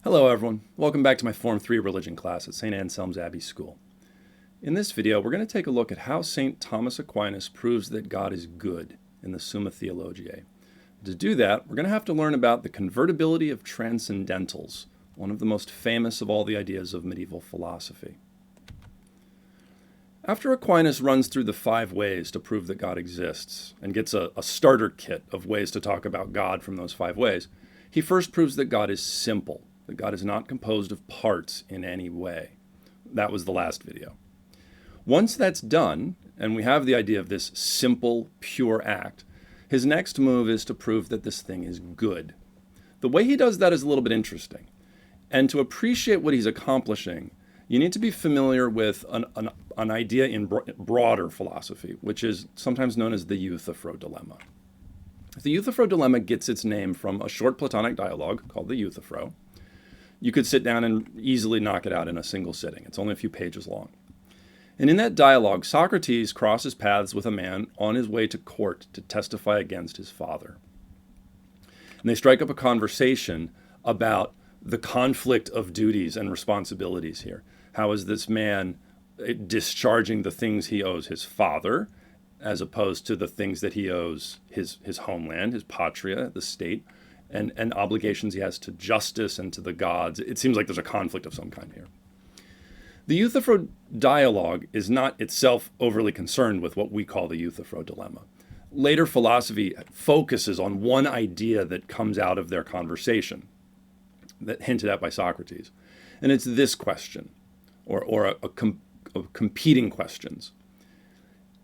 Hello everyone, welcome back to my Form 3 religion class at St. Anselm's Abbey School. In this video, we're going to take a look at how St. Thomas Aquinas proves that God is good in the Summa Theologiae. To do that, we're going to have to learn about the convertibility of transcendentals, one of the most famous of all the ideas of medieval philosophy. After Aquinas runs through the 5 ways to prove that God exists and gets a starter kit of ways to talk about God from those 5 ways, he first proves that God is simple, that God is not composed of parts in any way. That was the last video. Once that's done, and we have the idea of this simple, pure act, his next move is to prove that this thing is good. The way he does that is a little bit interesting. And to appreciate what he's accomplishing, you need to be familiar with an idea in broader philosophy, which is sometimes known as the Euthyphro Dilemma. The Euthyphro Dilemma gets its name from a short Platonic dialogue called the Euthyphro. You could sit down and easily knock it out in a single sitting. It's only a few pages long. And in that dialogue, Socrates crosses paths with a man on his way to court to testify against his father. And they strike up a conversation about the conflict of duties and responsibilities here. How is this man discharging the things he owes his father, as opposed to the things that he owes his homeland, his patria, the state, and obligations he has to justice and to the gods? It seems like there's a conflict of some kind here. The Euthyphro dialogue is not itself overly concerned with what we call the Euthyphro Dilemma. Later philosophy focuses on one idea that comes out of their conversation, that hinted at by Socrates. And it's this question, or competing questions.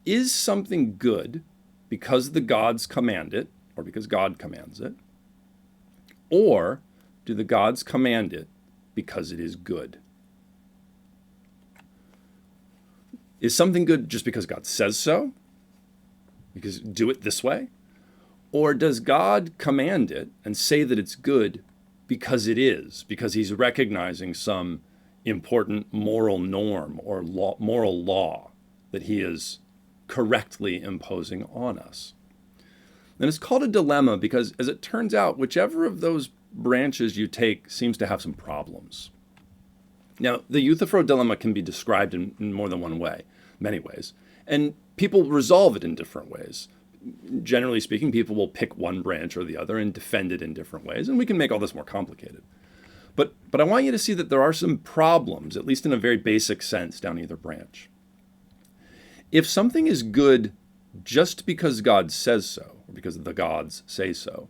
Is something good because the gods command it, or because God commands it? Or do the gods command it because it is good? Is something good just because God says so? Because do it this way? Or does God command it and say that it's good because it is, because he's recognizing some important moral norm or moral law that he is correctly imposing on us? And it's called a dilemma because, as it turns out, whichever of those branches you take seems to have some problems. Now, the Euthyphro Dilemma can be described in more than one way, many ways, and people resolve it in different ways. Generally speaking, people will pick one branch or the other and defend it in different ways, and we can make all this more complicated. But I want you to see that there are some problems, at least in a very basic sense, down either branch. If something is good just because God says so, or because the gods say so,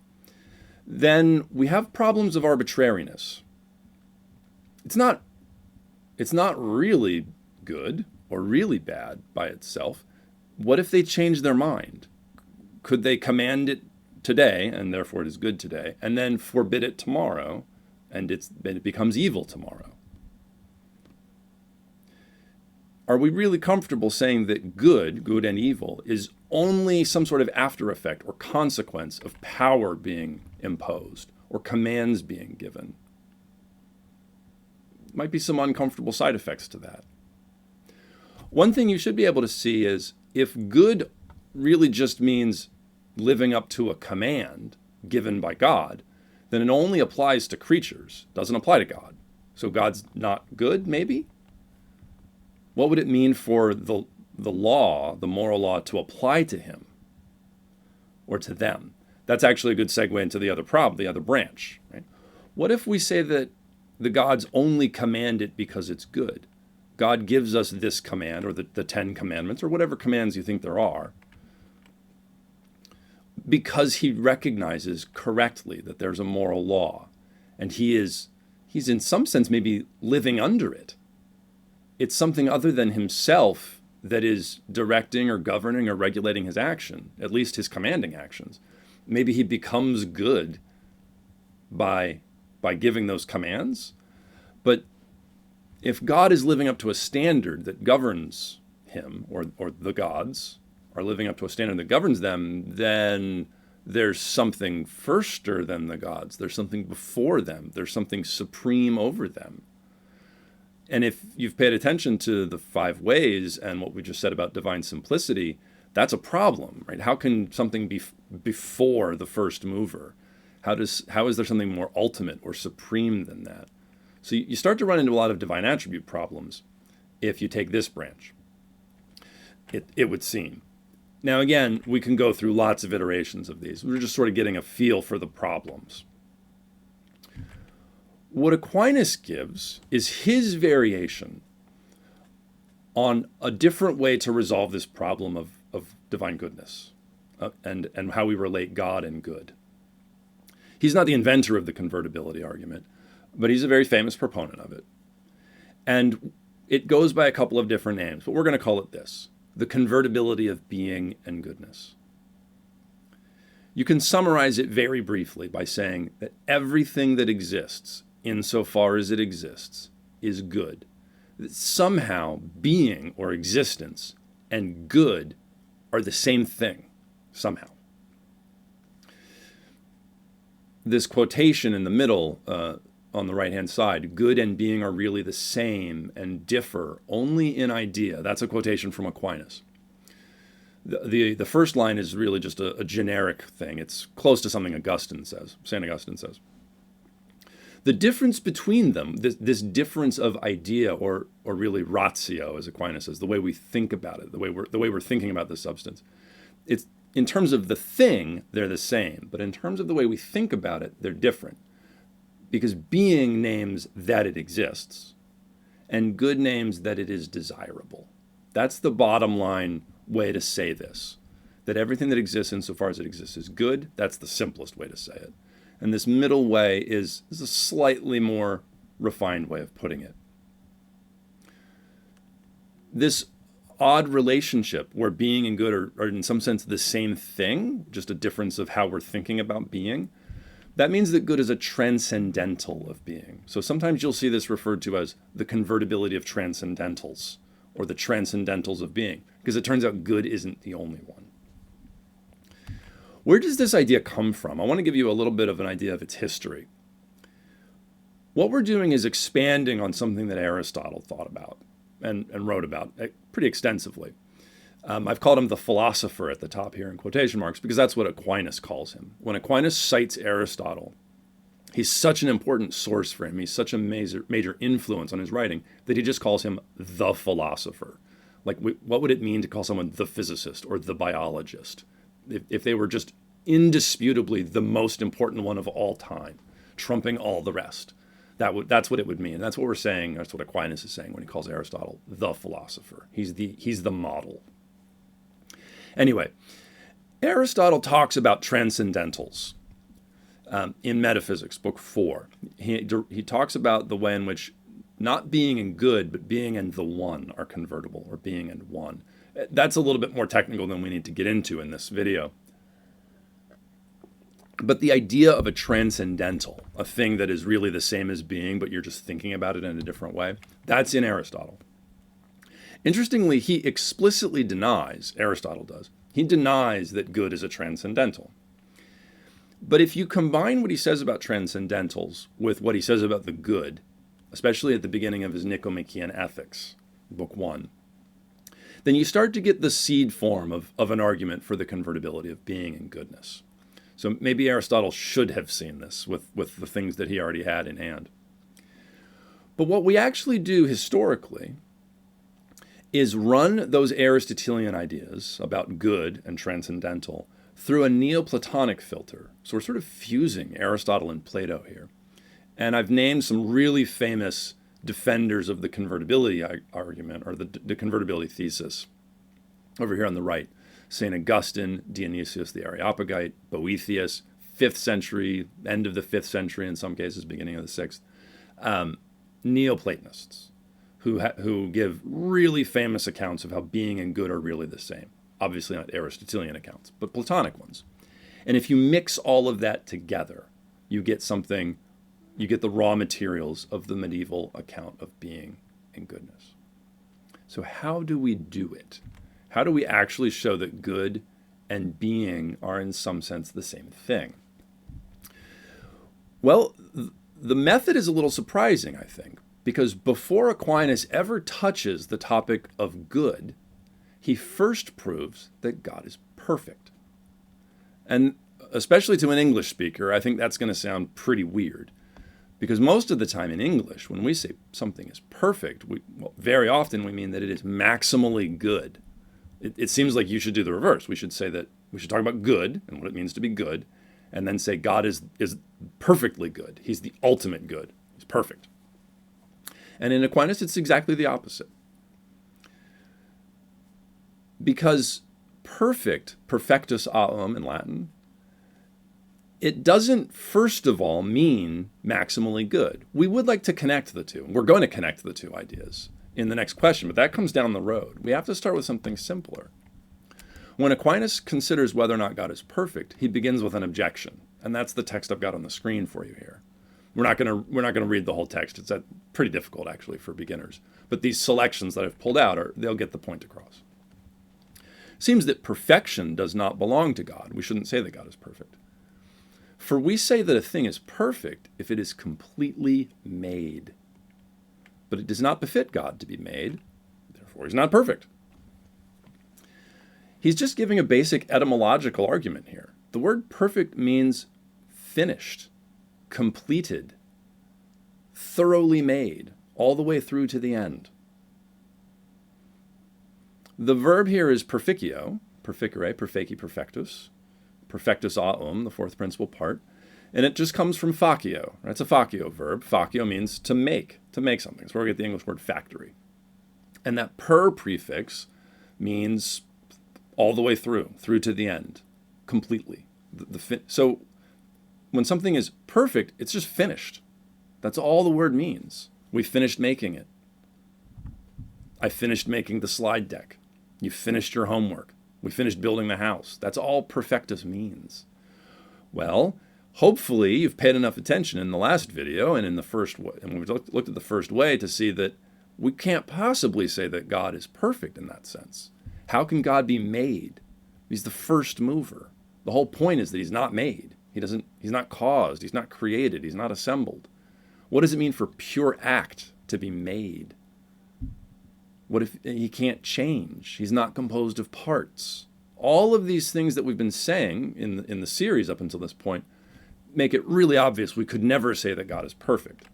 then we have problems of arbitrariness. It's not really good or really bad by itself. What if they change their mind? Could they command it today, and therefore it is good today, and then forbid it tomorrow, and it becomes evil tomorrow? Are we really comfortable saying that good and evil, is only some sort of after effect or consequence of power being imposed or commands being given? Might be some uncomfortable side effects to that. One thing you should be able to see is if good really just means living up to a command given by God, then it only applies to creatures, doesn't apply to God. So God's not good, maybe? What would it mean for the law, the moral law, to apply to him or to them? That's actually a good segue into the other problem, the other branch, right? What if we say that the gods only command it because it's good? God gives us this command, or the 10 commandments, or whatever commands you think there are, because he recognizes correctly that there's a moral law, and he's in some sense maybe living under it. It's something other than himself that is directing or governing or regulating his action, at least his commanding actions. Maybe he becomes good by giving those commands. But if God is living up to a standard that governs him, or the gods are living up to a standard that governs them, then there's something firster than the gods. There's something before them. There's something supreme over them. And if you've paid attention to the 5 ways and what we just said about divine simplicity, that's a problem, right? How can something be before the first mover? How is there something more ultimate or supreme than that? So you start to run into a lot of divine attribute problems if you take this branch, it would seem. Now, again, we can go through lots of iterations of these. We're just sort of getting a feel for the problems. What Aquinas gives is his variation on a different way to resolve this problem of divine goodness and how we relate God and good. He's not the inventor of the convertibility argument, but he's a very famous proponent of it. And it goes by a couple of different names, but we're going to call it this: the convertibility of being and goodness. You can summarize it very briefly by saying that everything that exists, insofar as it exists, is good. That somehow being or existence and good are the same thing, somehow. This quotation in the middle, on the right-hand side, good and being are really the same and differ only in idea. That's a quotation from Aquinas. The first line is really just a generic thing. It's close to something St. Augustine says. The difference between them, this difference of idea, or really ratio, as Aquinas says, the way we think about it, the way we're thinking about the substance, it's in terms of the thing, they're the same, but in terms of the way we think about it, they're different. Because being names that it exists, and good names that it is desirable. That's the bottom line way to say this. That everything that exists insofar as it exists is good. That's the simplest way to say it. And this middle way is a slightly more refined way of putting it. This odd relationship where being and good are in some sense the same thing, just a difference of how we're thinking about being, that means that good is a transcendental of being. So sometimes you'll see this referred to as the convertibility of transcendentals, or the transcendentals of being, because it turns out good isn't the only one. Where does this idea come from? I want to give you a little bit of an idea of its history. What we're doing is expanding on something that Aristotle thought about and wrote about pretty extensively. I've called him the philosopher at the top here in quotation marks because that's what Aquinas calls him. When Aquinas cites Aristotle, he's such an important source for him. He's such a major influence on his writing that he just calls him the philosopher. Like, what would it mean to call someone the physicist or the biologist? If they were just indisputably the most important one of all time, trumping all the rest. That's what it would mean. That's what we're saying. That's what Aquinas is saying when he calls Aristotle the philosopher. He's the model. Anyway, Aristotle talks about transcendentals in Metaphysics, Book 4. He talks about the way in which not being and good, but being and the one are convertible, or being and one. That's a little bit more technical than we need to get into in this video. But the idea of a transcendental, a thing that is really the same as being, but you're just thinking about it in a different way, that's in Aristotle. Interestingly, he explicitly denies, Aristotle does, he denies that good is a transcendental. But if you combine what he says about transcendentals with what he says about the good, especially at the beginning of his Nicomachean Ethics, Book 1, then you start to get the seed form of an argument for the convertibility of being and goodness. So maybe Aristotle should have seen this with the things that he already had in hand. But what we actually do historically is run those Aristotelian ideas about good and transcendental through a Neoplatonic filter. So we're sort of fusing Aristotle and Plato here. And I've named some really famous defenders of the convertibility argument, or the convertibility thesis, over here on the right. St. Augustine, Dionysius the Areopagite, Boethius, 5th century, end of the 5th century in some cases, beginning of the 6th. Neoplatonists who give really famous accounts of how being and good are really the same. Obviously not Aristotelian accounts, but Platonic ones. And if you mix all of that together, you get the raw materials of the medieval account of being and goodness. So how do we do it? How do we actually show that good and being are in some sense the same thing? Well, the method is a little surprising, I think, because before Aquinas ever touches the topic of good, he first proves that God is perfect. And especially to an English speaker, I think that's going to sound pretty weird. Because most of the time in English, when we say something is perfect, very often we mean that it is maximally good. It seems like you should do the reverse. We should say that we should talk about good and what it means to be good, and then say God is perfectly good. He's the ultimate good. He's perfect. And in Aquinas, it's exactly the opposite. Because perfect, perfectus aum in Latin, it doesn't, first of all, mean maximally good. We would like to connect the two. We're going to connect the two ideas in the next question, but that comes down the road. We have to start with something simpler. When Aquinas considers whether or not God is perfect, he begins with an objection, and that's the text I've got on the screen for you here. We're not going to read the whole text. It's pretty difficult, actually, for beginners. But these selections that I've pulled out, they'll get the point across. It seems that perfection does not belong to God. We shouldn't say that God is perfect. For we say that a thing is perfect if it is completely made. But it does not befit God to be made, therefore he's not perfect. He's just giving a basic etymological argument here. The word perfect means finished, completed, thoroughly made, all the way through to the end. The verb here is perficio, perficere, perfeci, perfectus, perfectus aum, the fourth principal part, and it just comes from facio. Right? It's a facio verb. Facio means to make something. That's where we get the English word factory. And that per prefix means all the way through to the end, completely. So when something is perfect, it's just finished. That's all the word means. We finished making it. I finished making the slide deck. You finished your homework. We finished building the house. That's all perfectus means. Well, hopefully you've paid enough attention in the last video and in the first way, and we've looked at the first way to see that we can't possibly say that God is perfect in that sense. How can God be made? He's the first mover. The whole point is that he's not made. He's not caused. He's not created. He's not assembled. What does it mean for pure act to be made? What if he can't change? He's not composed of parts. All of these things that we've been saying in the series up until this point make it really obvious we could never say that God is perfect.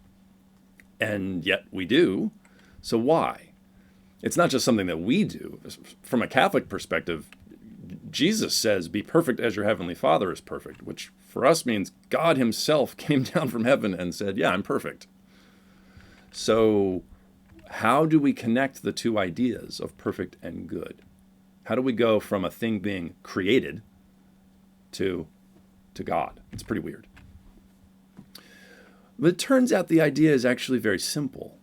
And yet we do. So why? It's not just something that we do. From a Catholic perspective, Jesus says, be perfect as your heavenly Father is perfect, which for us means God himself came down from heaven and said, yeah, I'm perfect. So how do we connect the two ideas of perfect and good? How do we go from a thing being created to God? It's pretty weird. But it turns out the idea is actually very simple.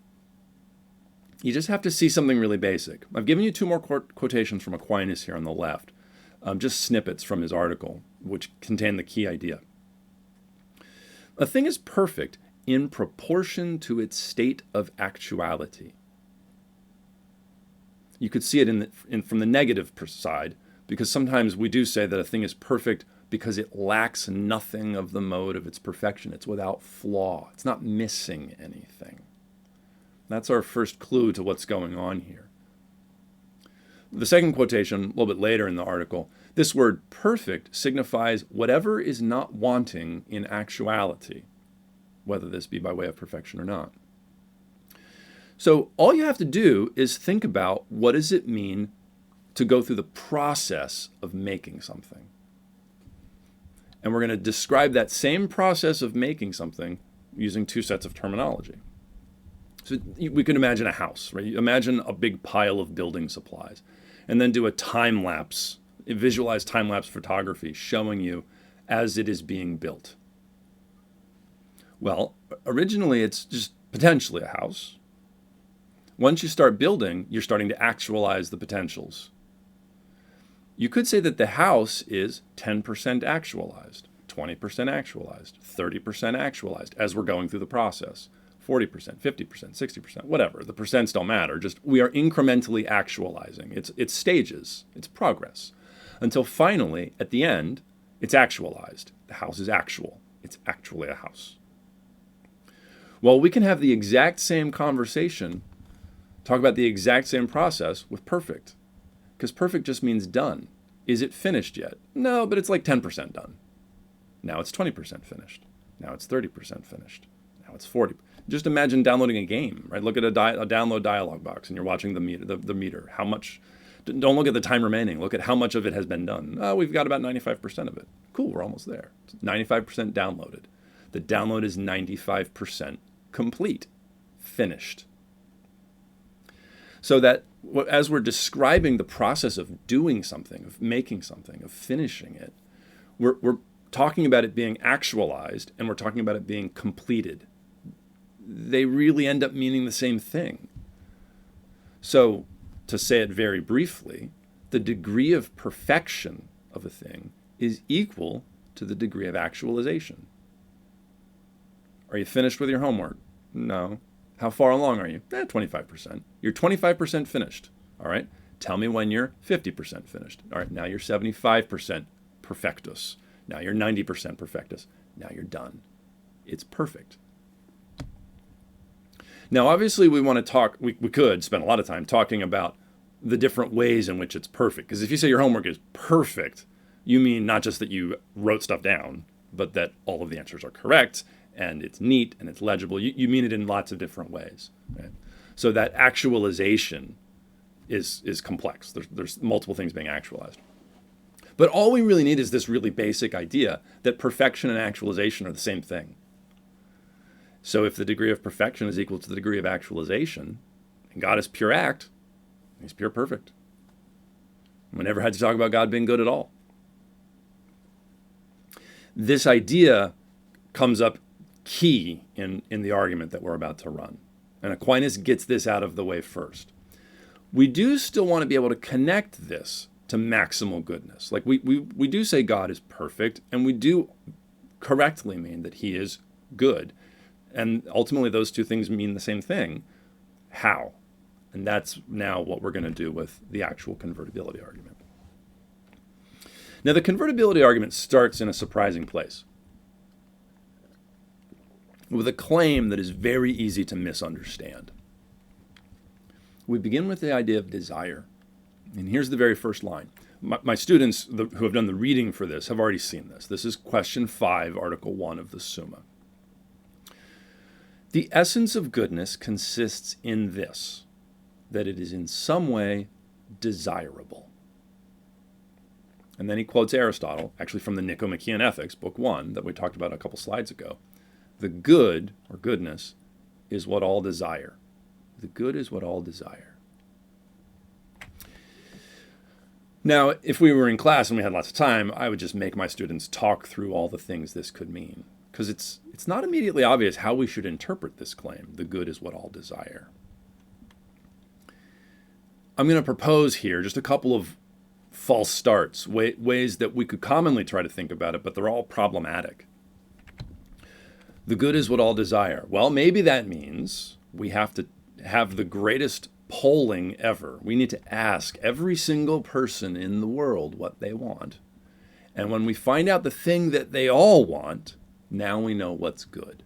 You just have to see something really basic. I've given you two more quotations from Aquinas here on the left, just snippets from his article, which contain the key idea. A thing is perfect in proportion to its state of actuality. You could see it from the negative side, because sometimes we do say that a thing is perfect because it lacks nothing of the mode of its perfection. It's without flaw. It's not missing anything. That's our first clue to what's going on here. The second quotation, a little bit later in the article, this word perfect signifies whatever is not wanting in actuality, whether this be by way of perfection or not. So all you have to do is think about what does it mean to go through the process of making something. And we're going to describe that same process of making something using two sets of terminology. So we can imagine a house, right? Imagine a big pile of building supplies, and then do a time-lapse, visualize time-lapse photography showing you as it is being built. Well, originally it's just potentially a house. Once you start building, you're starting to actualize the potentials. You could say that the house is 10% actualized, 20% actualized, 30% actualized as we're going through the process. 40%, 50%, 60%, whatever. The percents don't matter. Just we are incrementally actualizing. It's stages. It's progress. Until finally, at the end, it's actualized. The house is actual. It's actually a house. Well, we can have the exact same conversation, talk about the exact same process with perfect. Because perfect just means done. Is it finished yet? No, but it's like 10% done. Now it's 20% finished. Now it's 30% finished. Now it's 40. Just imagine downloading a game, right? Look at a download dialog box, and you're watching the meter. How much? Don't look at the time remaining. Look at how much of it has been done. Oh, we've got about 95% of it. Cool, we're almost there. It's 95% downloaded. The download is 95% complete, finished. So that as we're describing the process of doing something, of making something, of finishing it, we're talking about it being actualized, and we're talking about it being completed. They really end up meaning the same thing. So, to say it very briefly, the degree of perfection of a thing is equal to the degree of actualization. Are you finished with your homework? No. How far along are you? 25%. You're 25% finished. All right. Tell me when you're 50% finished. All right. Now you're 75% perfectus. Now you're 90% perfectus. Now you're done. It's perfect. Now, obviously, we want to talk, we could spend a lot of time talking about the different ways in which it's perfect. Because if you say your homework is perfect, you mean not just that you wrote stuff down, but that all of the answers are correct, and it's neat, and it's legible. You mean it in lots of different ways. Right? So that actualization is complex. There's multiple things being actualized. But all we really need is this really basic idea that perfection and actualization are the same thing. So if the degree of perfection is equal to the degree of actualization, and God is pure act, he's pure perfect. We never had to talk about God being good at all. This idea comes up key in the argument that we're about to run. And Aquinas gets this out of the way first. We do still want to be able to connect this to maximal goodness. Like we do say God is perfect, and we do correctly mean that he is good. And ultimately, those two things mean the same thing. How? And that's now what we're going to do with the actual convertibility argument. Now, the convertibility argument starts in a surprising place, with a claim that is very easy to misunderstand. We begin with the idea of desire. And here's the very first line. My students who have done the reading for this have already seen this. This is question 5, article 1 of the Summa. The essence of goodness consists in this, that it is in some way desirable. And then he quotes Aristotle, actually from the Nicomachean Ethics, book 1, that we talked about a couple slides ago. The good, or goodness, is what all desire. The good is what all desire. Now, if we were in class and we had lots of time, I would just make my students talk through all the things this could mean. Because it's not immediately obvious how we should interpret this claim, the good is what all desire. I'm going to propose here just a couple of false starts, ways that we could commonly try to think about it, but they're all problematic. The good is what all desire. Well, maybe that means we have to have the greatest polling ever. We need to ask every single person in the world what they want. And when we find out the thing that they all want, now we know what's good.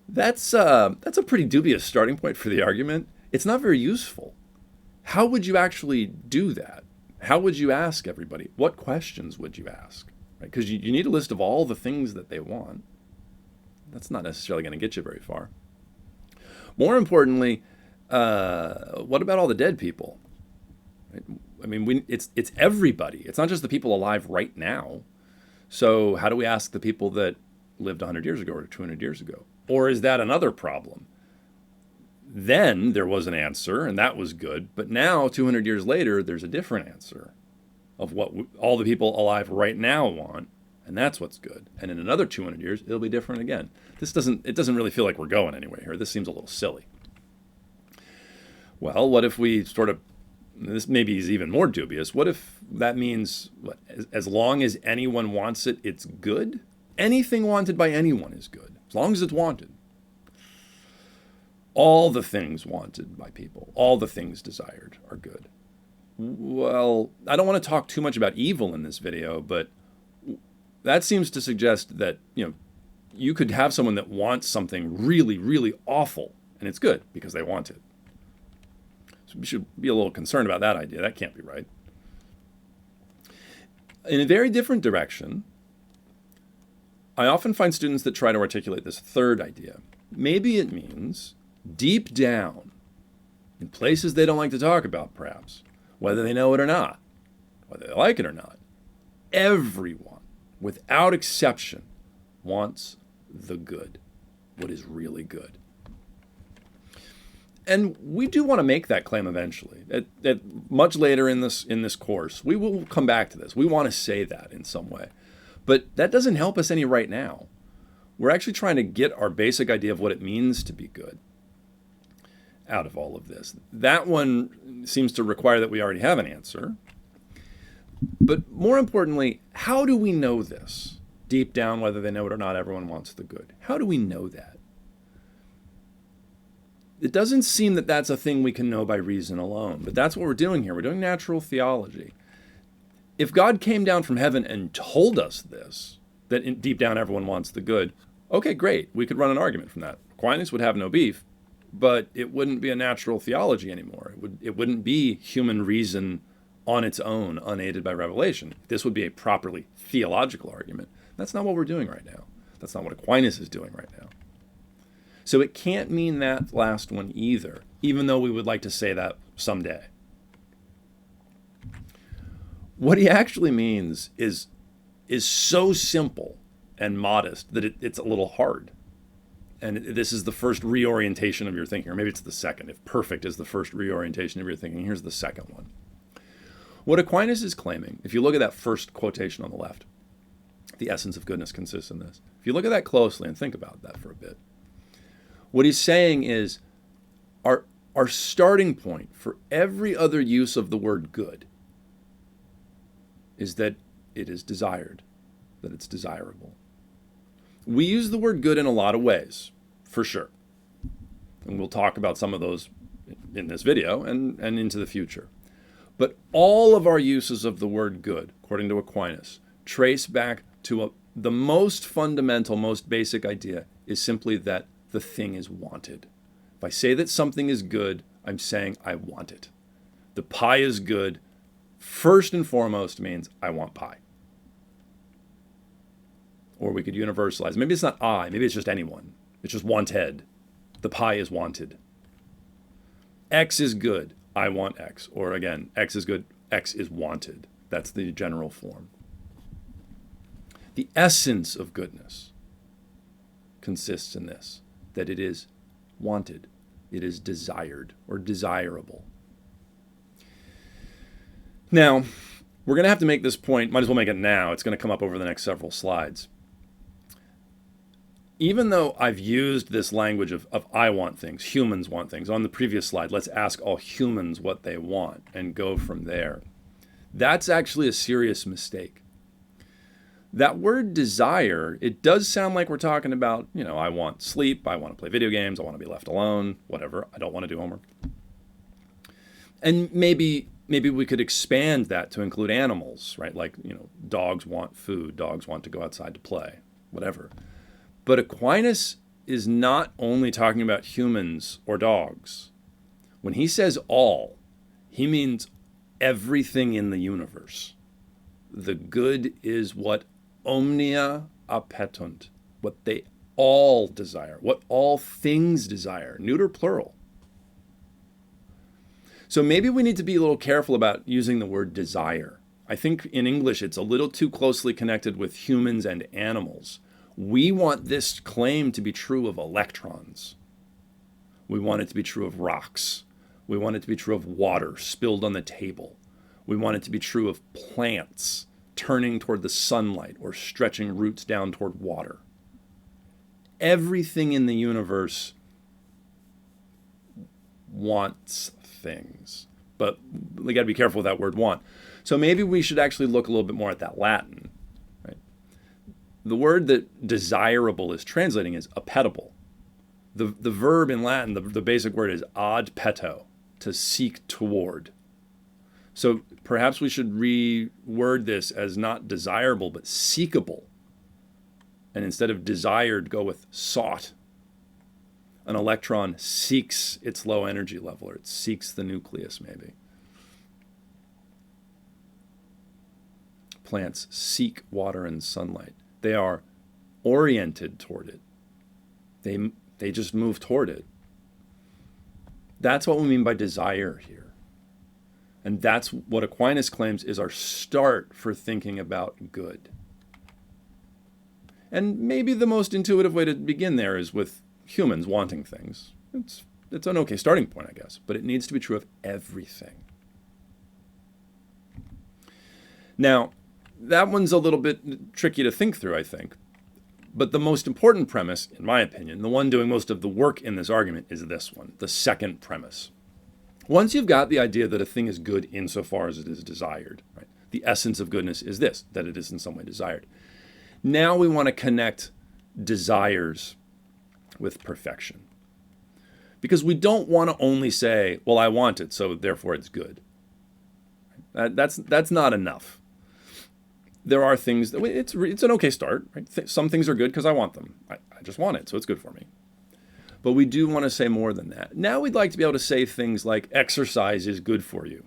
That's a pretty dubious starting point for the argument. It's not very useful. How would you actually do that? How would you ask everybody? What questions would you ask? Because you need a list of all the things that they want. That's not necessarily going to get you very far. More importantly, what about all the dead people? I mean, it's everybody. It's not just the people alive right now. So how do we ask the people that lived 100 years ago or 200 years ago? Or is that another problem? Then there was an answer, and that was good. But now, 200 years later, there's a different answer of what all the people alive right now want, and that's what's good. And in another 200 years, it'll be different again. It doesn't really feel like we're going anywhere here. This seems a little silly. Well, what if we this maybe is even more dubious. What if that means as long as anyone wants it, it's good? Anything wanted by anyone is good, as long as it's wanted. All the things wanted by people, all the things desired are good. Well, I don't want to talk too much about evil in this video, but that seems to suggest that, you could have someone that wants something really, really awful, and it's good because they want it. So we should be a little concerned about that idea. That can't be right. In a very different direction, I often find students that try to articulate this third idea. Maybe it means deep down, in places they don't like to talk about, perhaps, whether they know it or not, whether they like it or not, everyone, without exception, wants the good, what is really good. And we do want to make that claim eventually. At much later in this course, we will come back to this. We want to say that in some way. But that doesn't help us any right now. We're actually trying to get our basic idea of what it means to be good out of all of this. That one seems to require that we already have an answer. But more importantly, how do we know this? Deep down, whether they know it or not, everyone wants the good. How do we know that? It doesn't seem that that's a thing we can know by reason alone, but that's what we're doing here. We're doing natural theology. If God came down from heaven and told us this, that deep down everyone wants the good, okay, great. We could run an argument from that. Aquinas would have no beef, but it wouldn't be a natural theology anymore. It wouldn't be human reason on its own, unaided by revelation. This would be a properly theological argument. That's not what we're doing right now. That's not what Aquinas is doing right now. So it can't mean that last one either, even though we would like to say that someday. What he actually means is so simple and modest that it's a little hard. And this is the first reorientation of your thinking, or maybe it's the second. If perfect is the first reorientation of your thinking, here's the second one. What Aquinas is claiming, if you look at that first quotation on the left, the essence of goodness consists in this. If you look at that closely and think about that for a bit, what he's saying is our starting point for every other use of the word good is that it is desired, that it's desirable. We use the word good in a lot of ways, for sure. And we'll talk about some of those in this video and into the future. But all of our uses of the word good, according to Aquinas, trace back to the most fundamental, most basic idea is simply that the thing is wanted. If I say that something is good, I'm saying I want it. The pie is good, first and foremost means I want pie. Or we could universalize. Maybe it's not I, maybe it's just anyone. It's just wanted. The pie is wanted. X is good, I want X. Or again, X is good, X is wanted. That's the general form. The essence of goodness consists in this, that it is wanted, it is desired or desirable. Now, we're going to have to make this point, might as well make it now. It's going to come up over the next several slides. Even though I've used this language of I want things, humans want things, on the previous slide, let's ask all humans what they want and go from there. That's actually a serious mistake. That word desire, it does sound like we're talking about, I want sleep, I want to play video games, I want to be left alone, whatever. I don't want to do homework. And maybe we could expand that to include animals, right? Like, dogs want food, dogs want to go outside to play, whatever. But Aquinas is not only talking about humans or dogs. When he says all, he means everything in the universe. The good is what omnia appetunt, what they all desire, what all things desire, neuter plural. So maybe we need to be a little careful about using the word desire. I think in English it's a little too closely connected with humans and animals. We want this claim to be true of electrons. We want it to be true of rocks. We want it to be true of water spilled on the table. We want it to be true of plants turning toward the sunlight or stretching roots down toward water. Everything in the universe wants things. But we got to be careful with that word want. So maybe we should actually look a little bit more at that Latin. Right? The word that desirable is translating is appetible. The verb in Latin, the basic word is ad petto, to seek toward. So perhaps we should reword this as not desirable, but seekable. And instead of desired, go with sought. An electron seeks its low energy level, or it seeks the nucleus, maybe. Plants seek water and sunlight. They are oriented toward it. They just move toward it. That's what we mean by desire here. And that's what Aquinas claims is our start for thinking about good. And maybe the most intuitive way to begin there is with humans wanting things. It's an okay starting point, I guess, but it needs to be true of everything. Now, that one's a little bit tricky to think through, I think. But the most important premise, in my opinion, the one doing most of the work in this argument, is this one, the second premise. Once you've got the idea that a thing is good insofar as it is desired, right? The essence of goodness is this, that it is in some way desired. Now we want to connect desires with perfection. Because we don't want to only say, well, I want it, so therefore it's good. That's not enough. There are things that it's an okay start, right? Some things are good because I want them. I just want it, so it's good for me. But we do want to say more than that. Now we'd like to be able to say things like exercise is good for you,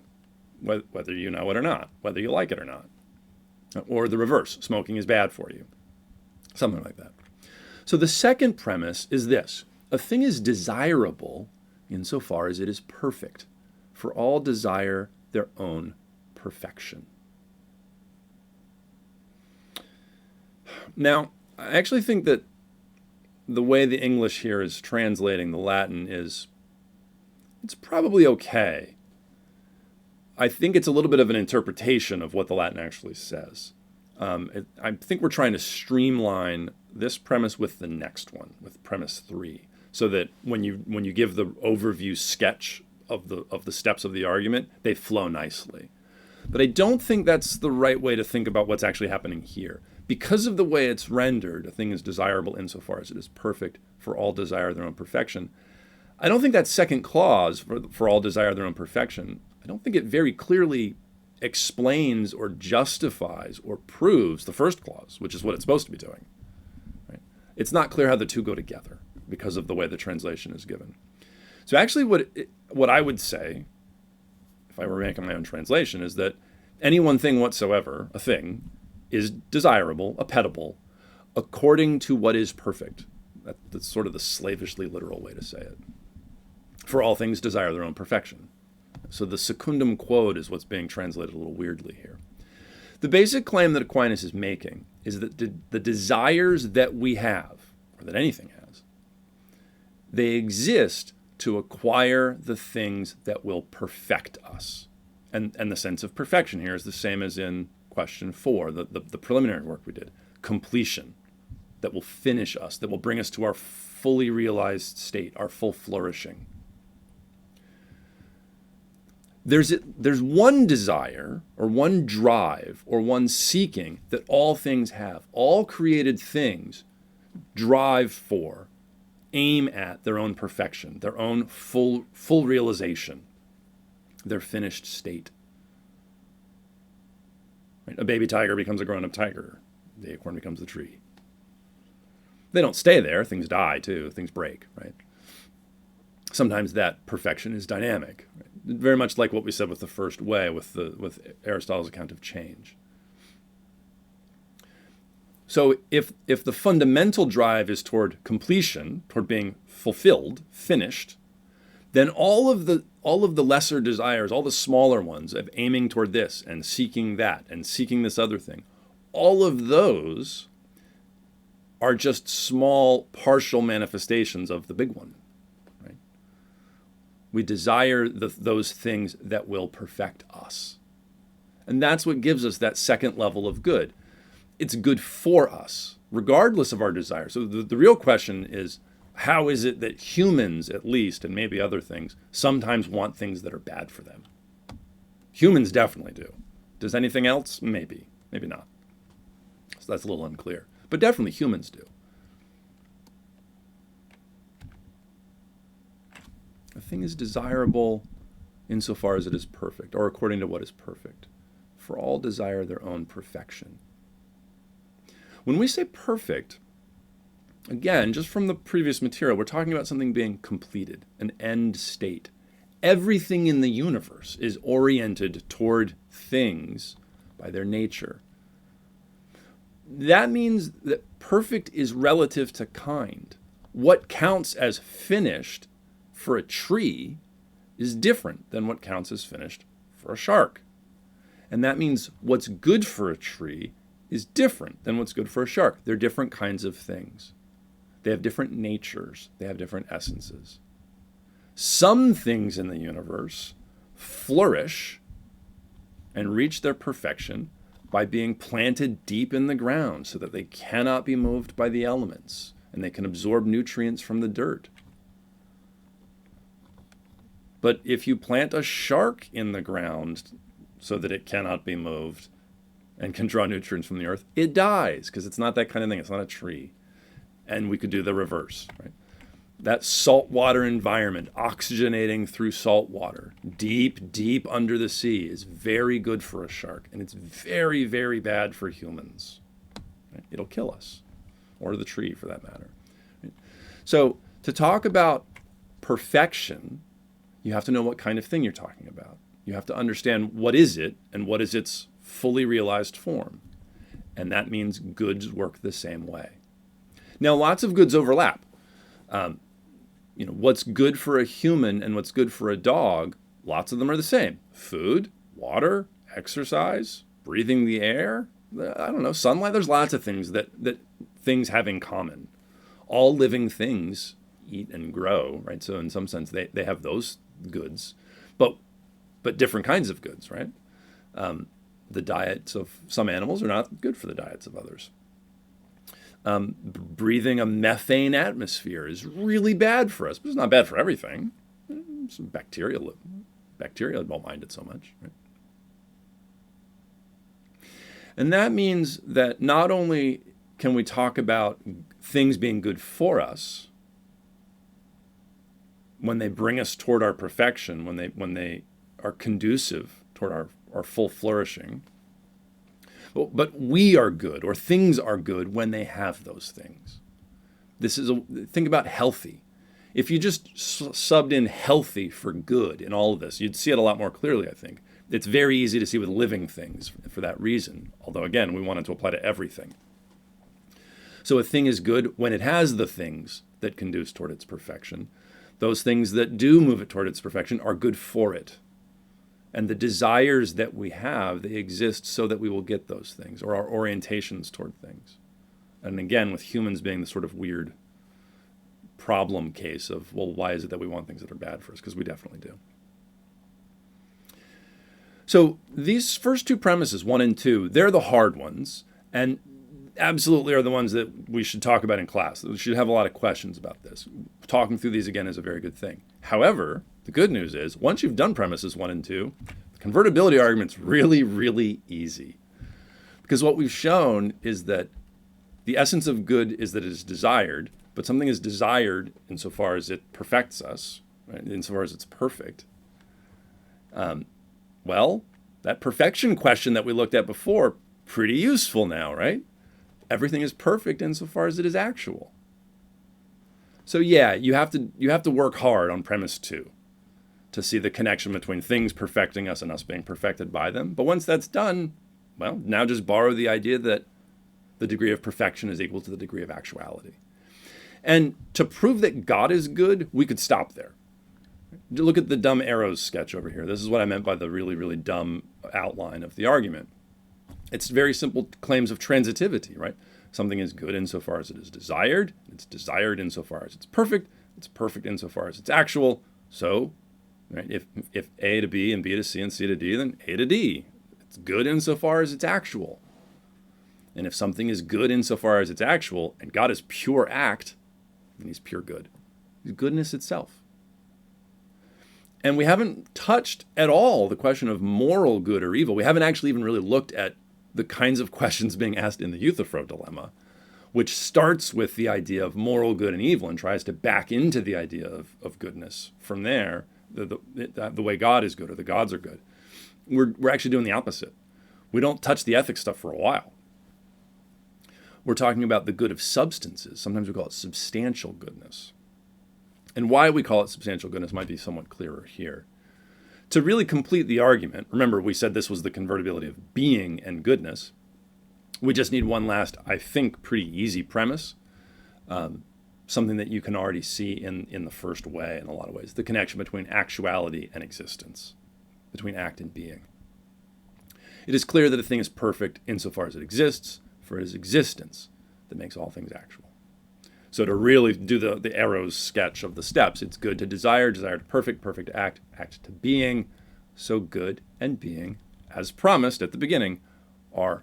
whether you know it or not, whether you like it or not. Or the reverse, smoking is bad for you. Something like that. So the second premise is this. A thing is desirable insofar as it is perfect, for all desire their own perfection. Now, I actually think that the way the English here is translating the Latin it's probably okay. I think it's a little bit of an interpretation of what the Latin actually says. I think we're trying to streamline this premise with the next one, with premise 3, so that when you give the overview sketch of the steps of the argument, they flow nicely. But I don't think that's the right way to think about what's actually happening here. Because of the way it's rendered, a thing is desirable insofar as it is perfect, for all desire their own perfection. I don't think that second clause, for all desire their own perfection, I don't think it very clearly explains or justifies or proves the first clause, which is what it's supposed to be doing. Right? It's not clear how the two go together because of the way the translation is given. So actually what I would say, if I were making my own translation, is that any one thing whatsoever, a thing, is desirable, appetible, according to what is perfect. That's sort of the slavishly literal way to say it. For all things desire their own perfection. So the secundum quod is what's being translated a little weirdly here. The basic claim that Aquinas is making is that the desires that we have, or that anything has, they exist to acquire the things that will perfect us. And the sense of perfection here is the same as in question 4, the preliminary work we did. Completion, that will finish us, that will bring us to our fully realized state, our full flourishing. There's one desire, or one drive, or one seeking that all things have. All created things drive for, aim at their own perfection, their own full realization, their finished state. Right? A baby tiger becomes a grown-up tiger. The acorn becomes the tree. They don't stay there. Things die too. Things break, right? Sometimes that perfection is dynamic, right? Very much like what we said with the first way, with Aristotle's account of change. So if the fundamental drive is toward completion, toward being fulfilled, finished, then all of the lesser desires, all the smaller ones of aiming toward this and seeking that and seeking this other thing, all of those are just small partial manifestations of the big one. Right? We desire those things that will perfect us. And that's what gives us that second level of good. It's good for us, regardless of our desire. So the real question is, how is it that humans, at least, and maybe other things, sometimes want things that are bad for them? Humans definitely do. Does anything else? Maybe. Maybe not. So that's a little unclear. But definitely humans do. A thing is desirable insofar as it is perfect, or according to what is perfect. For all desire their own perfection. When we say perfect, again, just from the previous material, we're talking about something being completed, an end state. Everything in the universe is oriented toward things by their nature. that means that perfect is relative to kind. What counts as finished for a tree is different than what counts as finished for a shark. And that means what's good for a tree is different than what's good for a shark. They're different kinds of things. They have different natures. They have different essences. Some things in the universe flourish and reach their perfection by being planted deep in the ground so that they cannot be moved by the elements and they can absorb nutrients from the dirt. But if you plant a shark in the ground so that it cannot be moved and can draw nutrients from the earth, it dies because it's not that kind of thing. It's not a tree. And we could do the reverse, right? That saltwater environment, oxygenating through salt water, deep, deep under the sea, is very good for a shark. And it's very, very bad for humans. Right? It'll kill us, or the tree for that matter. Right? So to talk about perfection, you have to know what kind of thing you're talking about. You have to understand what is it and what is its fully realized form. And that means goods work the same way. Now, lots of goods overlap. What's good for a human and what's good for a dog, lots of them are the same. Food, water, exercise, breathing the air, sunlight. There's lots of things that things have in common. All living things eat and grow, right? So in some sense, they have those goods, but different kinds of goods, right? The diets of some animals are not good for the diets of others. Breathing a methane atmosphere is really bad for us, but it's not bad for everything. Some bacteria don't mind it so much, right? And that means that not only can we talk about things being good for us when they bring us toward our perfection, when they are conducive toward our full flourishing, but we are good, or things are good when they have those things. Think about healthy. If you just subbed in healthy for good in all of this, you'd see it a lot more clearly, I think. It's very easy to see with living things for that reason. Although, again, we want it to apply to everything. So a thing is good when it has the things that conduce toward its perfection. Those things that do move it toward its perfection are good for it. And the desires that we have, they exist so that we will get those things, or our orientations toward things. And again, with humans being the sort of weird problem case of, well, why is it that we want things that are bad for us? Because we definitely do. So these first two premises, 1 and 2, they're the hard ones, and absolutely are the ones that we should talk about in class. We should have a lot of questions about this. Talking through these again is a very good thing. However, the good news is, once you've done premises 1 and 2, the convertibility argument's really, really easy. Because what we've shown is that the essence of good is that it is desired, but something is desired insofar as it perfects us, right? Insofar as it's perfect. Well, that perfection question that we looked at before, pretty useful now, right? Everything is perfect insofar as it is actual. So yeah, you have to work hard on premise 2 to see the connection between things perfecting us and us being perfected by them. But once that's done, well, now just borrow the idea that the degree of perfection is equal to the degree of actuality. And to prove that God is good, we could stop there. Look at the dumb arrows sketch over here. This is what I meant by the really, really dumb outline of the argument. It's very simple claims of transitivity, right? Something is good insofar as it is desired. It's desired insofar as it's perfect. It's perfect insofar as it's actual. So, right, if A to B and B to C and C to D, then A to D. It's good insofar as it's actual. And if something is good insofar as it's actual, and God is pure act, then he's pure good. He's goodness itself. And we haven't touched at all the question of moral good or evil. We haven't actually even really looked at the kinds of questions being asked in the Euthyphro Dilemma, which starts with the idea of moral good and evil and tries to back into the idea of goodness. From there, the way God is good or the gods are good. We're actually doing the opposite. We don't touch the ethics stuff for a while. We're talking about the good of substances. Sometimes we call it substantial goodness. And why we call it substantial goodness might be somewhat clearer here. To really complete the argument, remember we said this was the convertibility of being and goodness. We just need one last, I think, pretty easy premise, something that you can already see in the first way in a lot of ways, the connection between actuality and existence, between act and being. It is clear that a thing is perfect insofar as it exists, for it is existence that makes all things actual. So to really do the arrows sketch of the steps, it's good to desire, desire to perfect, perfect to act, act to being. So good and being, as promised at the beginning, are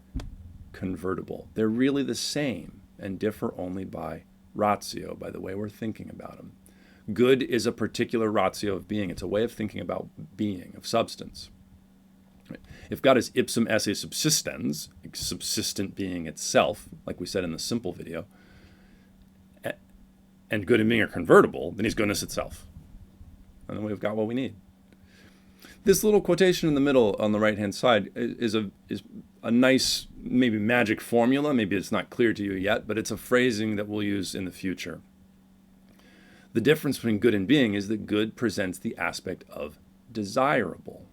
convertible. They're really the same and differ only by ratio, by the way we're thinking about them. Good is a particular ratio of being. It's a way of thinking about being, of substance. If God is ipsum esse subsistens, subsistent being itself, like we said in the simple video, and good and being are convertible, then he's goodness itself. And then we've got what we need. This little quotation in the middle on the right-hand side is a nice, maybe magic formula. Maybe it's not clear to you yet, but it's a phrasing that we'll use in the future. The difference between good and being is that good presents the aspect of desirable.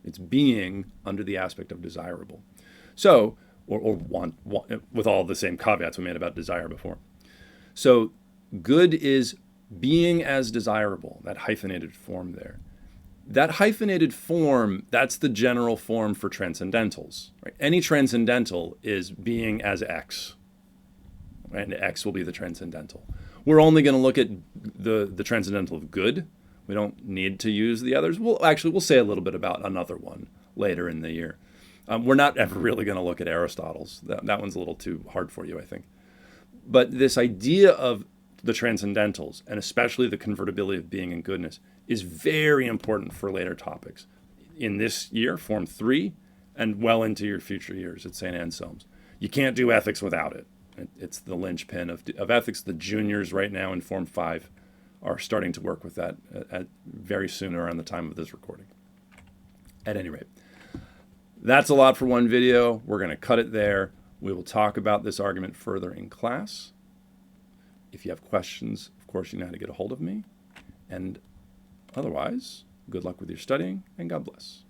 It's being under the aspect of desirable. So, or want, with all the same caveats we made about desire before. So, good is being as desirable, that hyphenated form there. That hyphenated form, that's the general form for transcendentals. Right? Any transcendental is being as X, right? And X will be the transcendental. We're only going to look at the transcendental of good. We don't need to use the others. We'll say a little bit about another one later in the year. We're not ever really going to look at Aristotle's. That one's a little too hard for you, I think. But this idea of the transcendentals, and especially the convertibility of being and goodness, is very important for later topics. In this year, Form 3, and well into your future years at St. Anselm's. You can't do ethics without it. It's the linchpin of ethics. The juniors right now in Form 5 are starting to work with that very soon around the time of this recording. At any rate, that's a lot for one video. We're going to cut it there. We will talk about this argument further in class. If you have questions, of course, you know how to get a hold of me. And otherwise, good luck with your studying, and God bless.